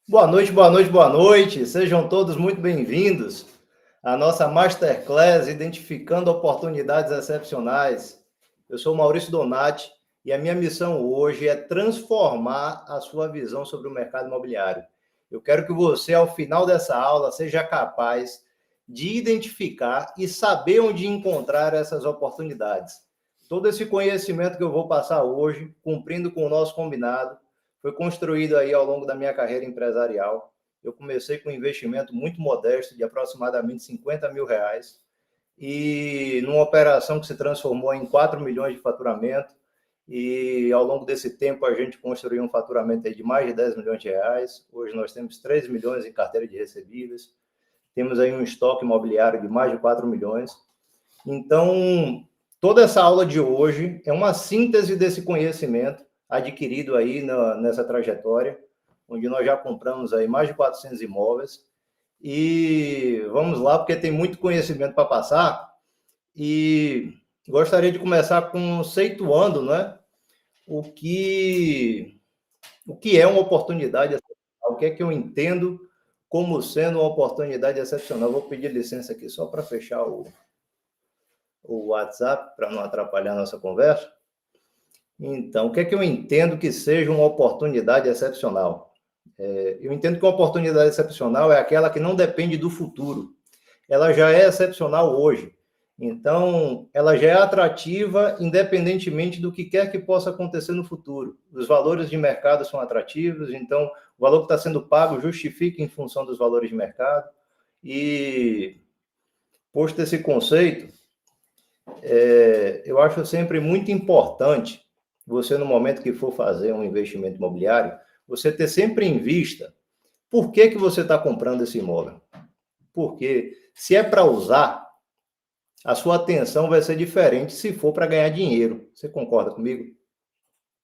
Boa noite, boa noite, boa noite. Sejam todos muito bem-vindos à nossa Masterclass Identificando Oportunidades Excepcionais. Eu sou Maurício Donati e a minha missão hoje é transformar a sua visão sobre o mercado imobiliário. Eu quero que você, ao final dessa aula, seja capaz de identificar e saber onde encontrar essas oportunidades. Todo esse conhecimento que eu vou passar hoje, cumprindo com o nosso combinado, foi construído aí ao longo da minha carreira empresarial. Eu comecei com um investimento muito modesto, de aproximadamente 50 mil reais, e numa operação que se transformou em 4 milhões de faturamento, e ao longo desse tempo a gente construiu um faturamento aí de mais de 10 milhões de reais. Hoje nós temos 3 milhões em carteira de recebíveis, temos aí um estoque imobiliário de mais de 4 milhões. Então, toda essa aula de hoje é uma síntese desse conhecimento adquirido aí nessa trajetória, onde nós já compramos aí mais de 400 imóveis. E vamos lá, porque tem muito conhecimento para passar. E gostaria de começar conceituando, né, o que, o que é uma oportunidade excepcional, o que é que eu entendo como sendo uma oportunidade excepcional. Vou pedir licença aqui só para fechar o WhatsApp, para não atrapalhar a nossa conversa. Então, o que é que eu entendo que seja uma oportunidade excepcional? Eu entendo que uma oportunidade excepcional é aquela que não depende do futuro. Ela já é excepcional hoje. Então, ela já é atrativa independentemente do que quer que possa acontecer no futuro. Os valores de mercado são atrativos, então o valor que está sendo pago justifica em função dos valores de mercado. E, posto esse conceito, eu acho sempre muito importante você, no momento que for fazer um investimento imobiliário, você ter sempre em vista por que você está comprando esse imóvel. Porque se é para usar, a sua atenção vai ser diferente se for para ganhar dinheiro. Você concorda comigo?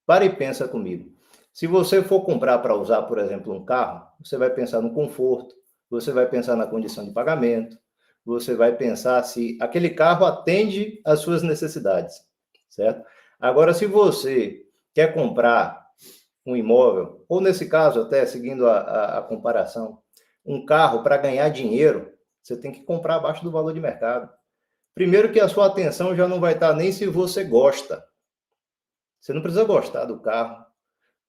Para e pensa comigo. Se você for comprar para usar, por exemplo, um carro, você vai pensar no conforto, você vai pensar na condição de pagamento, você vai pensar se aquele carro atende às suas necessidades, certo? Agora, se você quer comprar um imóvel, ou nesse caso, até seguindo a comparação, um carro para ganhar dinheiro, você tem que comprar abaixo do valor de mercado. Primeiro que a sua atenção já não vai estar nem se você gosta. Você não precisa gostar do carro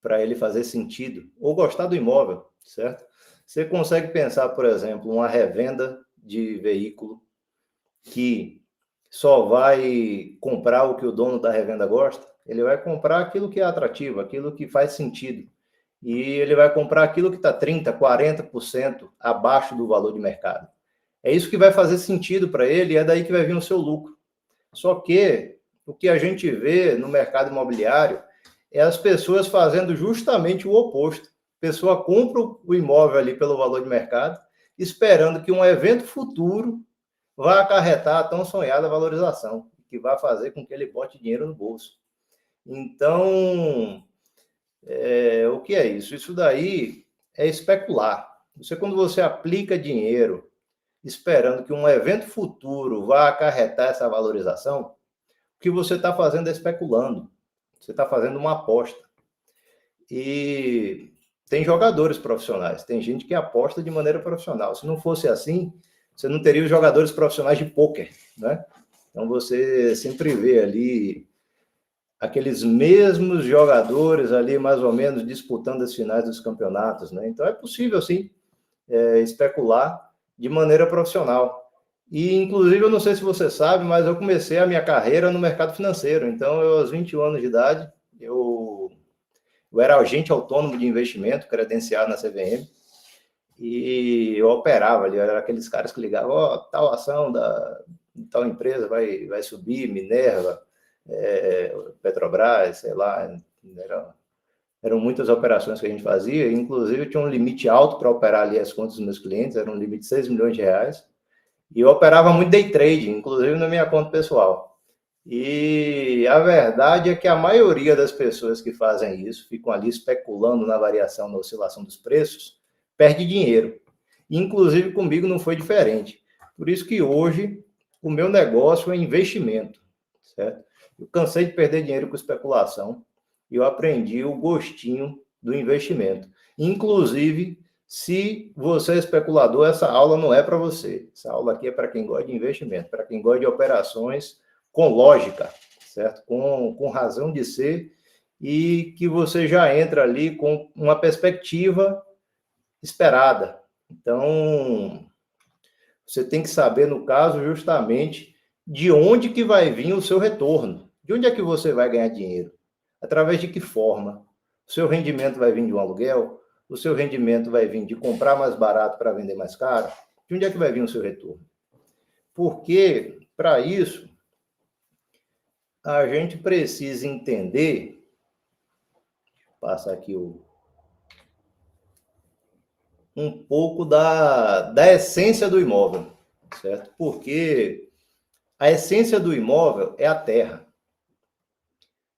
para ele fazer sentido, ou gostar do imóvel, certo? Você consegue pensar, por exemplo, uma revenda de veículo que só vai comprar o que o dono da revenda gosta? Ele vai comprar aquilo que é atrativo, aquilo que faz sentido. E ele vai comprar aquilo que está 30%, 40% abaixo do valor de mercado. É isso que vai fazer sentido para ele e é daí que vai vir o seu lucro. Só que o que a gente vê no mercado imobiliário é as pessoas fazendo justamente o oposto. A pessoa compra o imóvel ali pelo valor de mercado, esperando que um evento futuro vá acarretar a tão sonhada valorização, que vai fazer com que ele bote dinheiro no bolso. Então, o que é isso? Isso daí é especular. Quando você aplica dinheiro esperando que um evento futuro vá acarretar essa valorização, o que você está fazendo é especulando. Você está fazendo uma aposta. E tem jogadores profissionais, tem gente que aposta de maneira profissional. Se não fosse assim, você não teria os jogadores profissionais de pôquer, né? Então você sempre vê ali aqueles mesmos jogadores ali, mais ou menos, disputando as finais dos campeonatos, né? Então é possível, sim, especular de maneira profissional. E, inclusive, eu não sei se você sabe, mas eu comecei a minha carreira no mercado financeiro. Então, aos 21 anos de idade, eu era agente autônomo de investimento, credenciado na CVM, e eu operava ali, eu era aqueles caras que ligavam, tal ação da tal empresa vai subir, Minerva, Petrobras, sei lá, eram muitas operações que a gente fazia, inclusive eu tinha um limite alto para operar ali as contas dos meus clientes, era um limite de 6 milhões de reais, e eu operava muito day trade, inclusive na minha conta pessoal. E a verdade é que a maioria das pessoas que fazem isso, ficam ali especulando na variação, na oscilação dos preços, perde dinheiro. Inclusive comigo não foi diferente. Por isso que hoje o meu negócio é investimento, certo? Eu cansei de perder dinheiro com especulação e eu aprendi o gostinho do investimento. Inclusive Se você é especulador, essa aula não é para você. Essa aula aqui é para quem gosta de investimento, para quem gosta de operações com lógica, certo? Com razão de ser, e que você já entra ali com uma perspectiva esperada. Então, você tem que saber, no caso, justamente de onde que vai vir o seu retorno. De onde é que você vai ganhar dinheiro? Através de que forma? O seu rendimento vai vir de um aluguel? O seu rendimento vai vir de comprar mais barato para vender mais caro? De onde é que vai vir o seu retorno? Porque, para isso, a gente precisa entender, passa aqui um pouco da essência do imóvel, certo? Porque a essência do imóvel é a terra.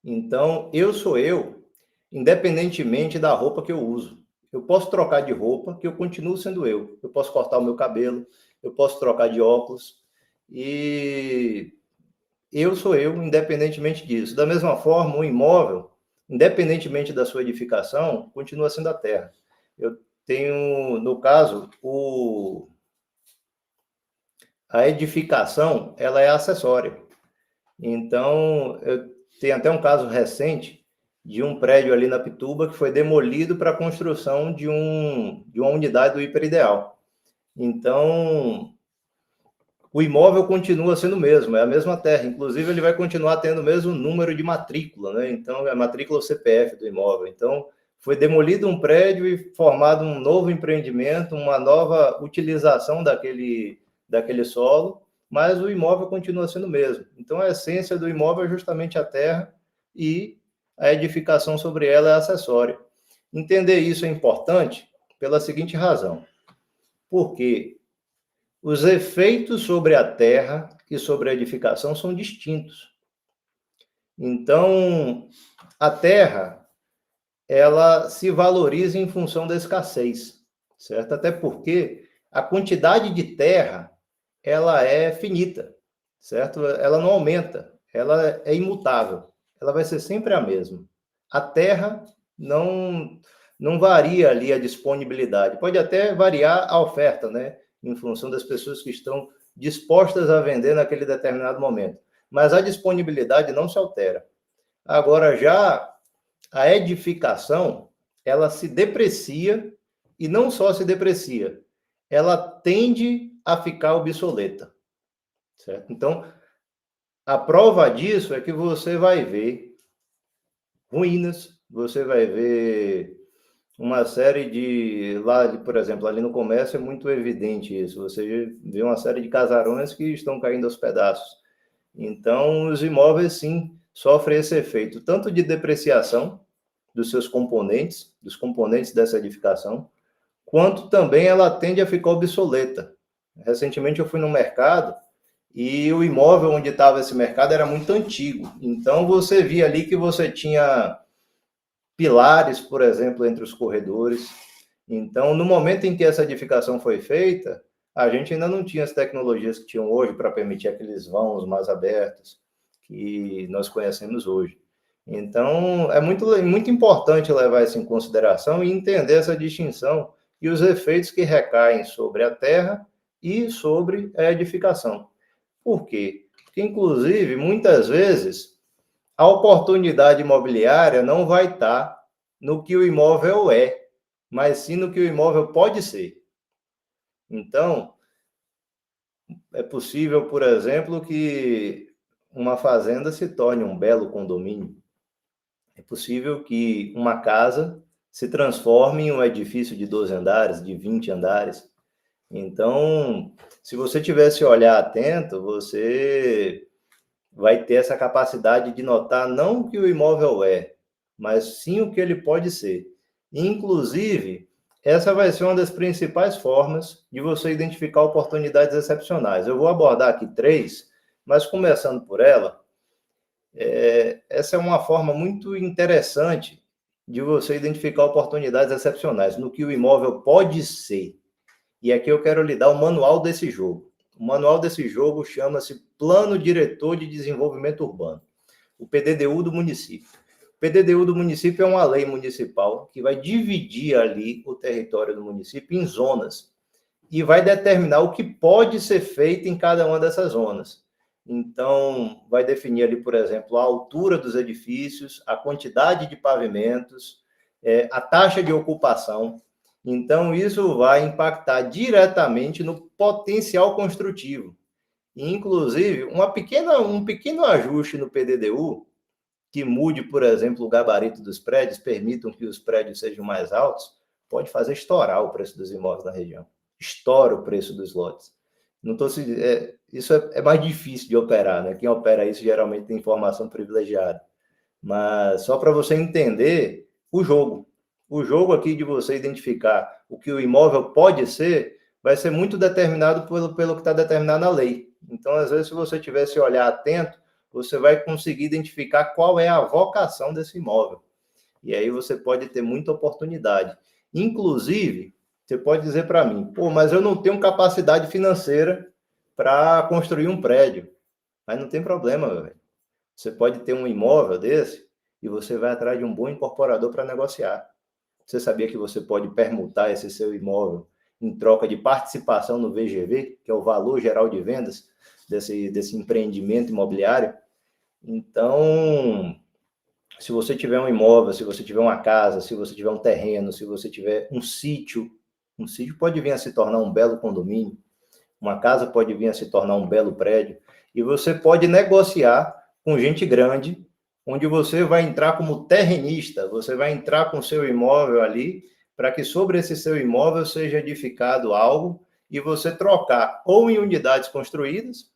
Então, eu sou eu, independentemente da roupa que eu uso. Eu posso trocar de roupa, que eu continuo sendo eu. Eu posso cortar o meu cabelo, eu posso trocar de óculos, e eu sou eu, independentemente disso. Da mesma forma, o imóvel, independentemente da sua edificação, continua sendo a terra. Eu tenho, no caso, a edificação, ela é acessória. Então, eu tenho até um caso recente de um prédio ali na Pituba que foi demolido para a construção de uma unidade do hiperideal. Então, o imóvel continua sendo o mesmo, é a mesma terra. Inclusive, ele vai continuar tendo o mesmo número de matrícula, né? Então, é a matrícula ou CPF do imóvel. Então, foi demolido um prédio e formado um novo empreendimento, uma nova utilização daquele solo, mas o imóvel continua sendo o mesmo. Então, a essência do imóvel é justamente a terra e a edificação sobre ela é acessória. Entender isso é importante pela seguinte razão. Porque os efeitos sobre a terra e sobre a edificação são distintos. Então, a terra, ela se valoriza em função da escassez, certo? Até porque a quantidade de terra, ela é finita, certo? Ela não aumenta, ela é imutável, ela vai ser sempre a mesma. A terra não varia ali a disponibilidade, pode até variar a oferta, né? Em função das pessoas que estão dispostas a vender naquele determinado momento. Mas a disponibilidade não se altera. Agora, já a edificação, ela se deprecia, e não só se deprecia, ela tende a ficar obsoleta, certo? Então, a prova disso é que você vai ver ruínas, você vai ver uma série lá, por exemplo, ali no comércio é muito evidente isso, você vê uma série de casarões que estão caindo aos pedaços. Então, os imóveis, sim, sofrem esse efeito, tanto de depreciação dos seus componentes, dos componentes dessa edificação, quanto também ela tende a ficar obsoleta. Recentemente eu fui no mercado e o imóvel onde estava esse mercado era muito antigo. Então você via ali que você tinha pilares, por exemplo, entre os corredores. Então, no momento em que essa edificação foi feita, a gente ainda não tinha as tecnologias que tinham hoje para permitir aqueles vãos mais abertos que nós conhecemos hoje. Então, é muito importante levar isso em consideração e entender essa distinção e os efeitos que recaem sobre a terra e sobre a edificação. Por quê? Porque, inclusive, muitas vezes, a oportunidade imobiliária não vai estar no que o imóvel é, mas sim no que o imóvel pode ser. Então, é possível, por exemplo, que uma fazenda se torne um belo condomínio. É possível que uma casa se transforme em um edifício de 12 andares, de 20 andares. Então, se você tiver esse olhar atento, você vai ter essa capacidade de notar não o que o imóvel é, mas sim o que ele pode ser. Inclusive, essa vai ser uma das principais formas de você identificar oportunidades excepcionais. Eu vou abordar aqui 3, mas começando por ela, essa é uma forma muito interessante de você identificar oportunidades excepcionais, no que o imóvel pode ser. E aqui eu quero lhe dar o manual desse jogo. O manual desse jogo chama-se Plano Diretor de Desenvolvimento Urbano, o PDDU do município. PDDU do município é uma lei municipal que vai dividir ali o território do município em zonas e vai determinar o que pode ser feito em cada uma dessas zonas. Então, vai definir ali, por exemplo, a altura dos edifícios, a quantidade de pavimentos, a taxa de ocupação. Então, isso vai impactar diretamente no potencial construtivo. Inclusive, um pequeno ajuste no PDDU, que mude, por exemplo, o gabarito dos prédios, permitam que os prédios sejam mais altos, pode fazer estourar o preço dos imóveis na região. Estoura o preço dos lotes. Não tô se, isso é mais difícil de operar, né? Quem opera isso geralmente tem informação privilegiada. Mas só para você entender o jogo. O jogo aqui de você identificar o que o imóvel pode ser, vai ser muito determinado pelo que está determinado na lei. Então, às vezes, se você tiver esse olhar atento, você vai conseguir identificar qual é a vocação desse imóvel. E aí você pode ter muita oportunidade. Inclusive, você pode dizer para mim, pô, mas eu não tenho capacidade financeira para construir um prédio. Mas não tem problema, velho. Você pode ter um imóvel desse e você vai atrás de um bom incorporador para negociar. Você sabia que você pode permutar esse seu imóvel em troca de participação no VGV, que é o valor geral de vendas desse empreendimento imobiliário? Então, se você tiver um imóvel, se você tiver uma casa, se você tiver um terreno, se você tiver um sítio pode vir a se tornar um belo condomínio, uma casa pode vir a se tornar um belo prédio, e você pode negociar com gente grande, onde você vai entrar como terrenista, você vai entrar com seu imóvel ali, para que sobre esse seu imóvel seja edificado algo, e você trocar ou em unidades construídas,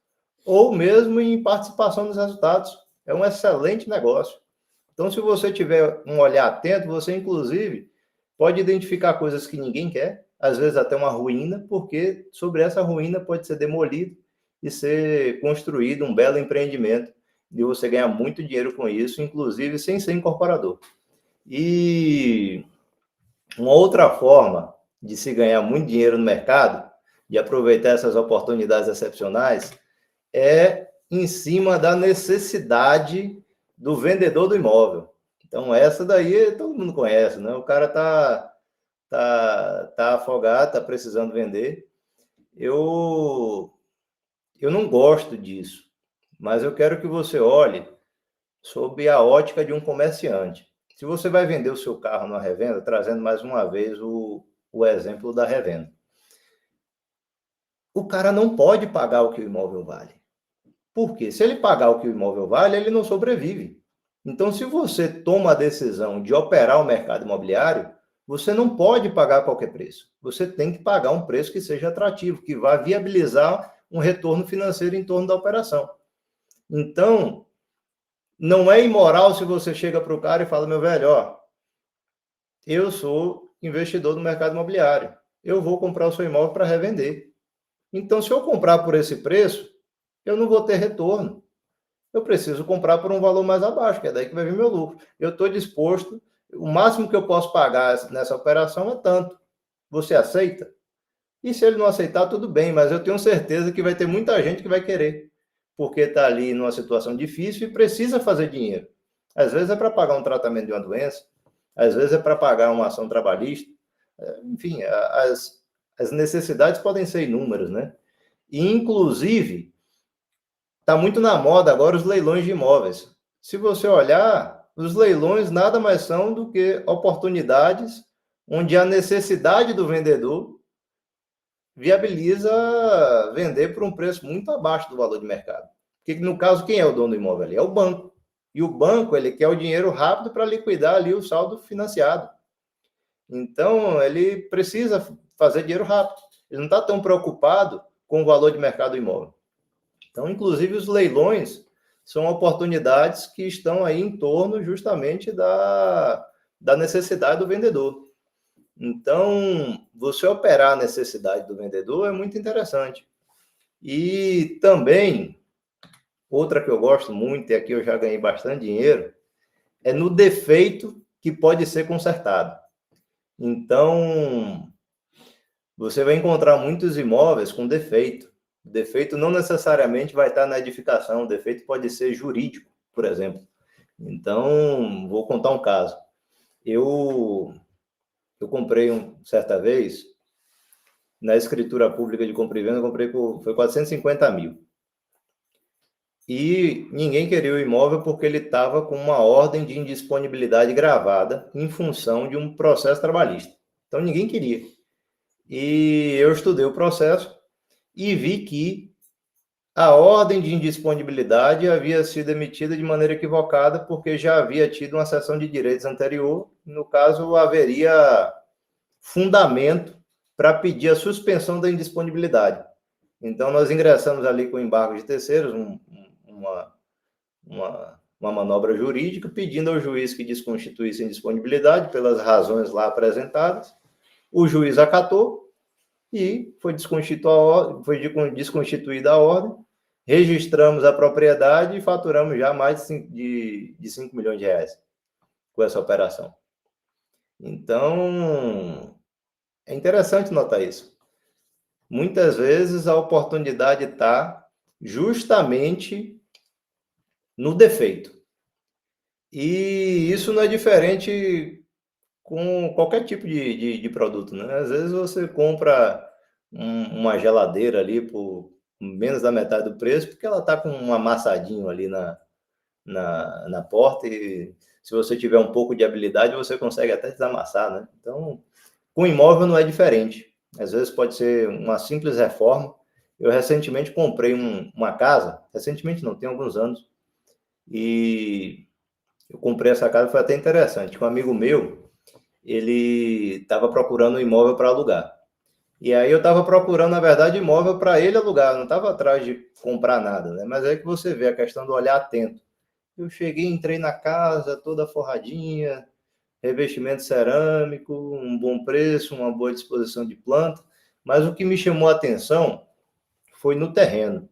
ou mesmo em participação nos resultados. É um excelente negócio. Então, se você tiver um olhar atento, você, inclusive, pode identificar coisas que ninguém quer, às vezes até uma ruína, porque sobre essa ruína pode ser demolido e ser construído um belo empreendimento, e você ganhar muito dinheiro com isso, inclusive sem ser incorporador. E uma outra forma de se ganhar muito dinheiro no mercado, de aproveitar essas oportunidades excepcionais, é em cima da necessidade do vendedor do imóvel. Então, essa daí todo mundo conhece, né? O cara tá afogado, tá precisando vender. Eu não gosto disso, mas eu quero que você olhe sob a ótica de um comerciante. Se você vai vender o seu carro na revenda, trazendo mais uma vez o exemplo da revenda, o cara não pode pagar o que o imóvel vale. Por quê? Se ele pagar o que o imóvel vale, ele não sobrevive. Então, se você toma a decisão de operar o mercado imobiliário, você não pode pagar qualquer preço. Você tem que pagar um preço que seja atrativo, que vá viabilizar um retorno financeiro em torno da operação. Então, não é imoral se você chega para o cara e fala, meu velho, ó, eu sou investidor do mercado imobiliário, eu vou comprar o seu imóvel para revender. Então, se eu comprar por esse preço, eu não vou ter retorno. Eu preciso comprar por um valor mais abaixo, que é daí que vai vir meu lucro. Eu estou disposto, o máximo que eu posso pagar nessa operação é tanto. Você aceita? E se ele não aceitar, tudo bem, mas eu tenho certeza que vai ter muita gente que vai querer, porque está ali numa situação difícil e precisa fazer dinheiro. Às vezes é para pagar um tratamento de uma doença, às vezes é para pagar uma ação trabalhista. Enfim, as necessidades podem ser inúmeras, né? E, inclusive, está muito na moda agora os leilões de imóveis. Se você olhar, os leilões nada mais são do que oportunidades onde a necessidade do vendedor viabiliza vender por um preço muito abaixo do valor de mercado. Porque, no caso, quem é o dono do imóvel ali? É o banco. E o banco, ele quer o dinheiro rápido para liquidar ali o saldo financiado. Então, ele precisa fazer dinheiro rápido. Ele não está tão preocupado com o valor de mercado do imóvel. Então, inclusive, os leilões são oportunidades que estão aí em torno justamente da necessidade do vendedor. Então, você operar a necessidade do vendedor é muito interessante. E também, outra que eu gosto muito, e aqui eu já ganhei bastante dinheiro, é no defeito que pode ser consertado. Então, você vai encontrar muitos imóveis com defeito. O defeito não necessariamente vai estar na edificação, o defeito pode ser jurídico, por exemplo. Então, vou contar um caso. Eu comprei certa vez, na escritura pública de compra e venda, eu comprei foi 450 mil. E ninguém queria o imóvel porque ele estava com uma ordem de indisponibilidade gravada em função de um processo trabalhista. Então, ninguém queria. E eu estudei o processo e vi que a ordem de indisponibilidade havia sido emitida de maneira equivocada porque já havia tido uma cessão de direitos anterior. No caso, haveria fundamento para pedir a suspensão da indisponibilidade. Então, nós ingressamos ali com embargo de terceiros, uma manobra jurídica, pedindo ao juiz que desconstituísse a indisponibilidade pelas razões lá apresentadas. O juiz acatou e foi desconstituída a ordem, registramos a propriedade e faturamos já mais de 5 milhões de reais com essa operação. Então, é interessante notar isso. Muitas vezes a oportunidade está justamente no defeito. E isso não é diferente com qualquer tipo de produto, né? Às vezes você compra uma geladeira ali por menos da metade do preço, porque ela está com um amassadinho ali na porta e se você tiver um pouco de habilidade, você consegue até desamassar, né? Então, com imóvel não é diferente. Às vezes pode ser uma simples reforma. Eu recentemente comprei uma casa, recentemente não, tem alguns anos, e eu comprei essa casa, foi até interessante. Um amigo meu, ele estava procurando um imóvel para alugar. E aí eu estava procurando, na verdade, imóvel para ele alugar, eu não estava atrás de comprar nada, né? Mas é que você vê a questão do olhar atento. Eu cheguei, entrei na casa toda forradinha, revestimento cerâmico, um bom preço, uma boa disposição de planta, mas o que me chamou a atenção foi no terreno,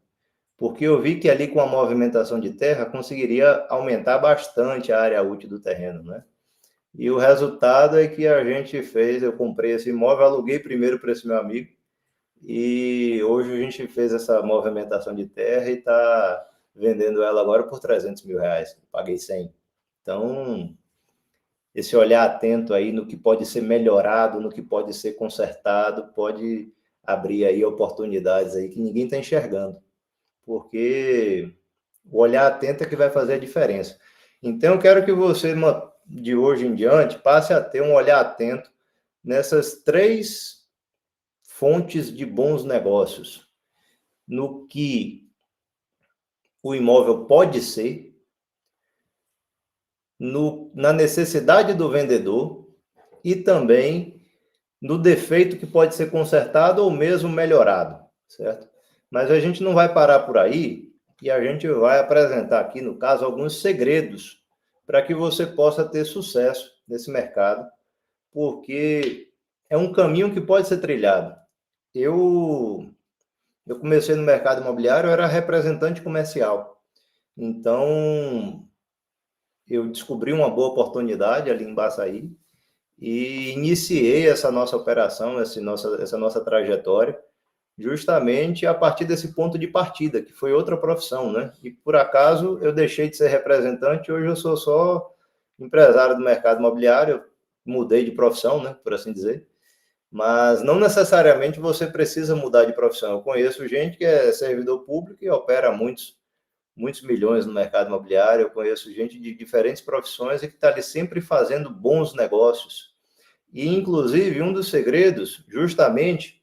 porque eu vi que ali com a movimentação de terra conseguiria aumentar bastante a área útil do terreno, né? E o resultado é que a gente fez, eu comprei esse imóvel, aluguei primeiro para esse meu amigo, e hoje a gente fez essa movimentação de terra e está vendendo ela agora por 300 mil reais, paguei 100. Então, esse olhar atento aí no que pode ser melhorado, no que pode ser consertado, pode abrir aí oportunidades aí que ninguém está enxergando, porque o olhar atento é que vai fazer a diferença. Então, eu quero que você, de hoje em diante, passe a ter um olhar atento nessas 3 fontes de bons negócios, no que o imóvel pode ser, na necessidade do vendedor e também no defeito que pode ser consertado ou mesmo melhorado, certo? Mas a gente não vai parar por aí e a gente vai apresentar aqui, no caso, alguns segredos para que você possa ter sucesso nesse mercado, porque é um caminho que pode ser trilhado. Eu comecei no mercado imobiliário, eu era representante comercial. Então, eu descobri uma boa oportunidade ali em Baçaí e iniciei essa nossa operação, essa nossa trajetória, justamente a partir desse ponto de partida, que foi outra profissão, né? E por acaso eu deixei de ser representante, hoje eu sou só empresário do mercado imobiliário, mudei de profissão, né, por assim dizer. Mas não necessariamente você precisa mudar de profissão. Eu conheço gente que é servidor público e opera muitos milhões no mercado imobiliário. Eu conheço gente de diferentes profissões e que está ali sempre fazendo bons negócios. E, inclusive, um dos segredos, justamente,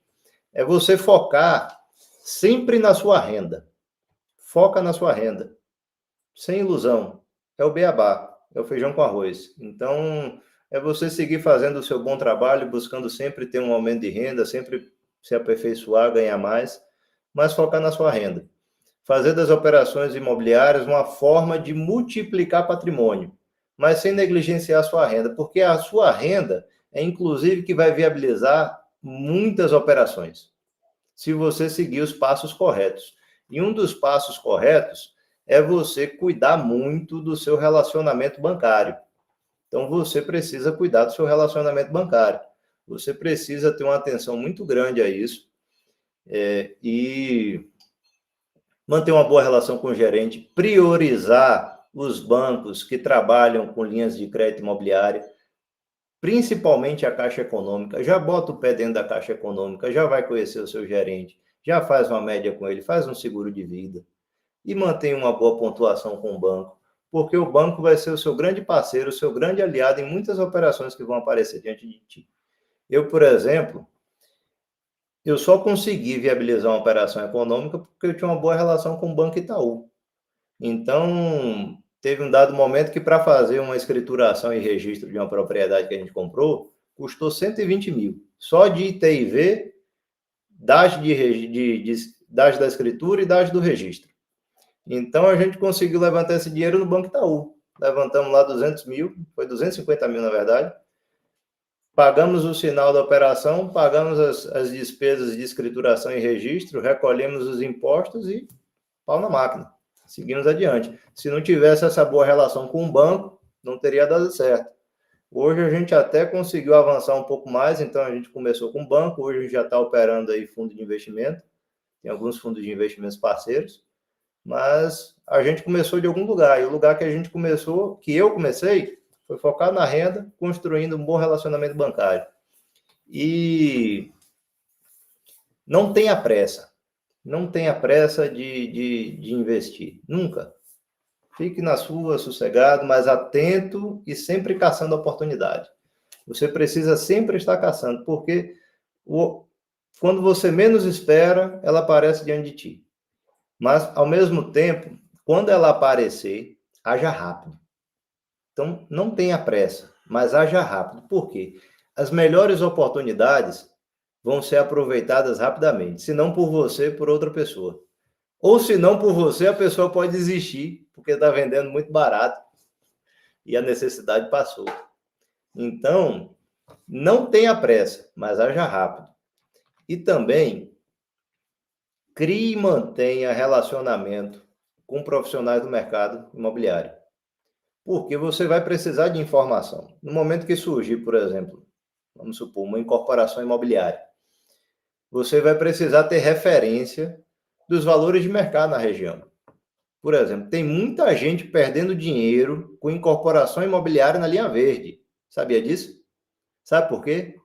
é você focar sempre na sua renda. Foca na sua renda. Sem ilusão. É o beabá, é o feijão com arroz. Então, é você seguir fazendo o seu bom trabalho, buscando sempre ter um aumento de renda, sempre se aperfeiçoar, ganhar mais, mas focar na sua renda. Fazer das operações imobiliárias uma forma de multiplicar patrimônio, mas sem negligenciar a sua renda, porque a sua renda é, inclusive, que vai viabilizar muitas operações, se você seguir os passos corretos. E um dos passos corretos é você cuidar muito do seu relacionamento bancário. Então, você precisa cuidar do seu relacionamento bancário. Você precisa ter uma atenção muito grande a isso e manter uma boa relação com o gerente, priorizar os bancos que trabalham com linhas de crédito imobiliário, principalmente a Caixa Econômica, já bota o pé dentro da Caixa Econômica, já vai conhecer o seu gerente, já faz uma média com ele, faz um seguro de vida e mantém uma boa pontuação com o banco, porque o banco vai ser o seu grande parceiro, o seu grande aliado em muitas operações que vão aparecer diante de ti. Eu, por exemplo, eu só consegui viabilizar uma operação econômica porque eu tinha uma boa relação com o Banco Itaú. Então, teve um dado momento que para fazer uma escrituração e registro de uma propriedade que a gente comprou, custou 120 mil. Só de ITIV, DAS, DAS da escritura e DAS do registro. Então, a gente conseguiu levantar esse dinheiro no Banco Itaú. Levantamos lá 200 mil, foi 250 mil, na verdade. Pagamos o sinal da operação, pagamos as despesas de escrituração e registro, recolhemos os impostos e pau na máquina. Seguimos adiante. Se não tivesse essa boa relação com o banco, não teria dado certo. Hoje a gente até conseguiu avançar um pouco mais, então a gente começou com o banco, hoje a gente já está operando aí fundo de investimento, tem alguns fundos de investimentos parceiros, mas a gente começou de algum lugar, e o lugar que a gente começou, que eu comecei, foi focar na renda, construindo um bom relacionamento bancário. E não tenha pressa. Não tenha pressa de investir. Nunca. Fique na sua, sossegado, mas atento e sempre caçando oportunidade. Você precisa sempre estar caçando, porque quando você menos espera, ela aparece diante de ti. Mas, ao mesmo tempo, quando ela aparecer, haja rápido. Então, não tenha pressa, mas haja rápido. Por quê? As melhores oportunidades vão ser aproveitadas rapidamente, se não por você, por outra pessoa. Ou se não por você, a pessoa pode desistir, porque está vendendo muito barato e a necessidade passou. Então, não tenha pressa, mas haja rápido. E também, crie e mantenha relacionamento com profissionais do mercado imobiliário. Porque você vai precisar de informação. No momento que surgir, por exemplo, vamos supor, uma incorporação imobiliária, você vai precisar ter referência dos valores de mercado na região. Por exemplo, tem muita gente perdendo dinheiro com incorporação imobiliária na linha verde. Sabia disso? Sabe por quê?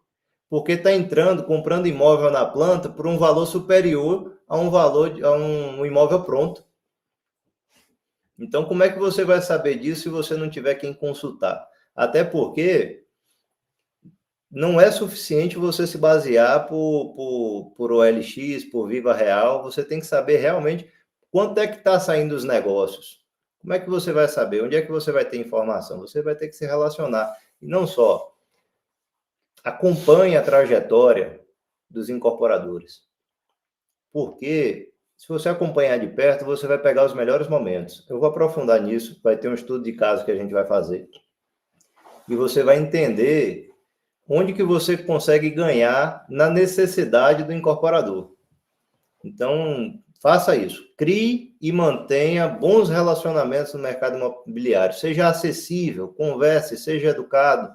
Porque está entrando, comprando imóvel na planta por um valor superior a um imóvel pronto. Então, como é que você vai saber disso se você não tiver quem consultar? Até porque não é suficiente você se basear por OLX, por Viva Real. Você tem que saber realmente quanto é que está saindo os negócios. Como é que você vai saber? Onde é que você vai ter informação? Você vai ter que se relacionar. E não só. Acompanhe a trajetória dos incorporadores. Porque se você acompanhar de perto, você vai pegar os melhores momentos. Eu vou aprofundar nisso, vai ter um estudo de caso que a gente vai fazer. E você vai entender onde que você consegue ganhar na necessidade do incorporador. Então, faça isso. Crie e mantenha bons relacionamentos no mercado imobiliário. Seja acessível, converse, seja educado,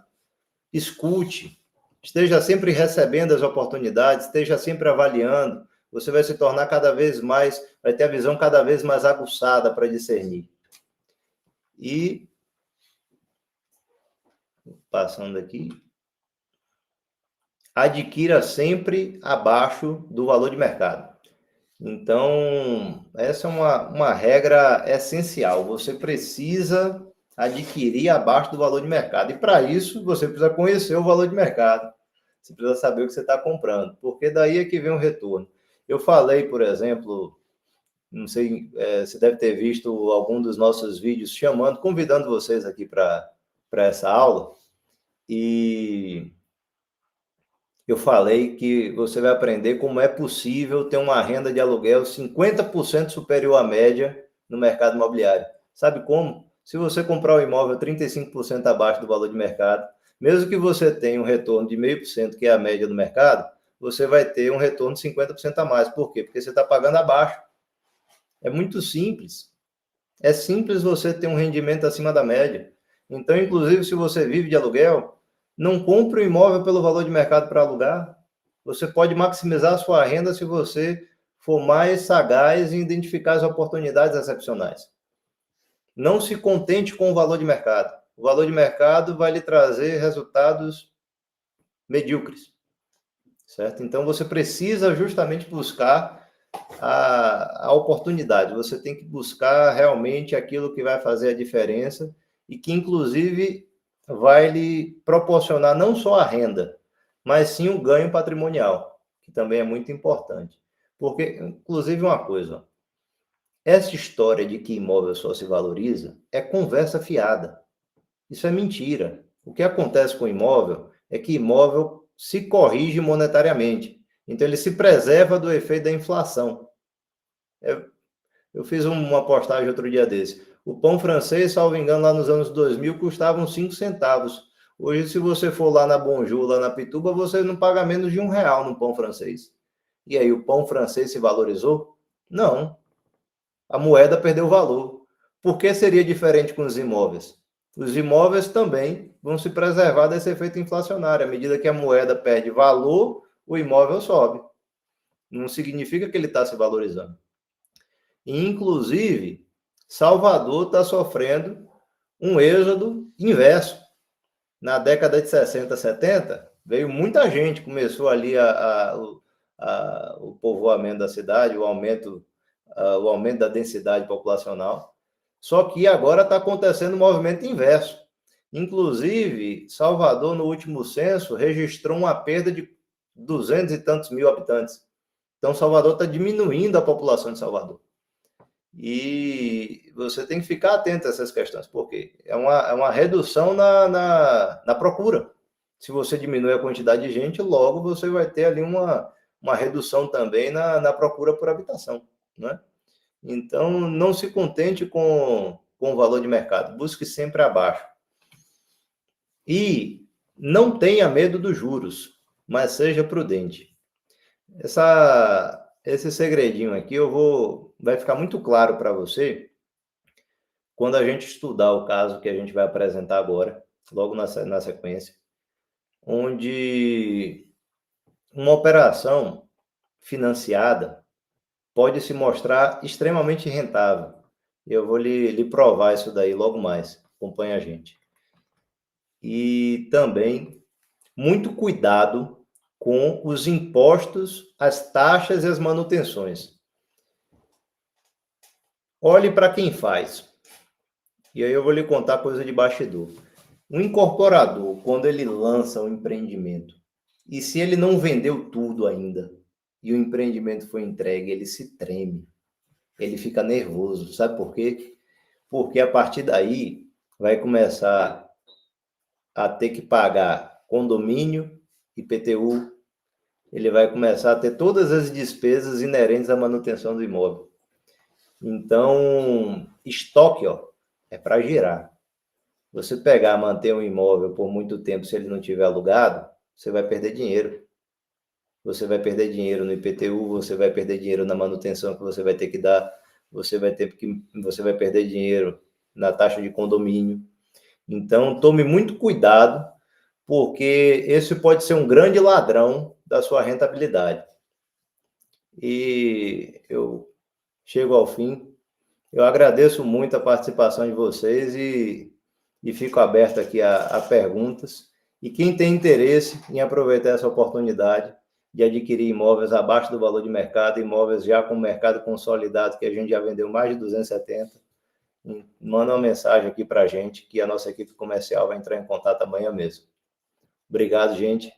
escute, esteja sempre recebendo as oportunidades, esteja sempre avaliando. Você vai se tornar cada vez mais, vai ter a visão cada vez mais aguçada para discernir. E, passando aqui, adquira sempre abaixo do valor de mercado. Então, essa é uma regra essencial. Você precisa adquirir abaixo do valor de mercado. E, para isso, você precisa conhecer o valor de mercado. Você precisa saber o que você está comprando, porque daí é que vem o retorno. Eu falei, por exemplo, não sei, você deve ter visto algum dos nossos vídeos convidando vocês aqui para essa aula. E eu falei que você vai aprender como é possível ter uma renda de aluguel 50% superior à média no mercado imobiliário. Sabe como? Se você comprar um imóvel 35% abaixo do valor de mercado, mesmo que você tenha um retorno de 0,5%, que é a média do mercado, você vai ter um retorno de 50% a mais. Por quê? Porque você está pagando abaixo. É muito simples. É simples você ter um rendimento acima da média. Então, inclusive, se você vive de aluguel, não compre um imóvel pelo valor de mercado para alugar. Você pode maximizar a sua renda se você for mais sagaz em identificar as oportunidades excepcionais. não se contente com o valor de mercado. O valor de mercado vai lhe trazer resultados medíocres, certo? Então, você precisa justamente buscar a oportunidade. Você tem que buscar realmente aquilo que vai fazer a diferença e que, inclusive, vai lhe proporcionar não só a renda, mas sim o ganho patrimonial, que também é muito importante. Porque, inclusive, uma coisa, essa história de que imóvel só se valoriza é conversa fiada. Isso é mentira. O que acontece com o imóvel é que imóvel se corrige monetariamente. Então, ele se preserva do efeito da inflação. Eu fiz uma postagem outro dia desse. O pão francês, salvo engano, lá nos anos 2000, custava uns 5 centavos. Hoje, se você for lá na Bonjour, lá na Pituba, você não paga menos de R$ 1 no pão francês. E aí, o pão francês se valorizou? Não. A moeda perdeu valor. Por que seria diferente com os imóveis? Os imóveis também vão se preservar desse efeito inflacionário. À medida que a moeda perde valor, o imóvel sobe. Não significa que ele está se valorizando. Inclusive, Salvador está sofrendo um êxodo inverso. Na década de 60, 70, veio muita gente, começou ali o povoamento da cidade, o aumento da densidade populacional. Só que agora está acontecendo um movimento inverso. Inclusive, Salvador, no último censo, registrou uma perda de 200 e tantos mil habitantes. Então, Salvador está diminuindo a população de Salvador. E você tem que ficar atento a essas questões, porque é uma redução na procura. Se você diminui a quantidade de gente, logo você vai ter ali uma redução também na procura por habitação, né? Então, não se contente com o valor de mercado, busque sempre abaixo. E não tenha medo dos juros, mas seja prudente. Esse segredinho aqui vai ficar muito claro para você quando a gente estudar o caso que a gente vai apresentar agora, logo na sequência, onde uma operação financiada pode se mostrar extremamente rentável. Eu vou lhe provar isso daí logo mais. Acompanhe a gente. E também, muito cuidado com os impostos, as taxas e as manutenções. Olhe para quem faz. E aí eu vou lhe contar coisa de bastidor. Um incorporador, quando ele lança um empreendimento, e se ele não vendeu tudo ainda, e o empreendimento foi entregue, ele se treme. Ele fica nervoso. Sabe por quê? Porque a partir daí vai começar a ter que pagar condomínio, IPTU, ele vai começar a ter todas as despesas inerentes à manutenção do imóvel. Então, estoque, é para girar. Você pegar, manter um imóvel por muito tempo, se ele não tiver alugado, você vai perder dinheiro. Você vai perder dinheiro no IPTU, você vai perder dinheiro na manutenção que você vai ter que dar, você vai perder dinheiro na taxa de condomínio. Então, tome muito cuidado, porque esse pode ser um grande ladrão da sua rentabilidade. E eu chego ao fim. Eu agradeço muito a participação de vocês e fico aberto aqui a perguntas. E quem tem interesse em aproveitar essa oportunidade de adquirir imóveis abaixo do valor de mercado, imóveis já com mercado consolidado, que a gente já vendeu mais de 270, manda uma mensagem aqui para a gente, que a nossa equipe comercial vai entrar em contato amanhã mesmo. Obrigado, gente.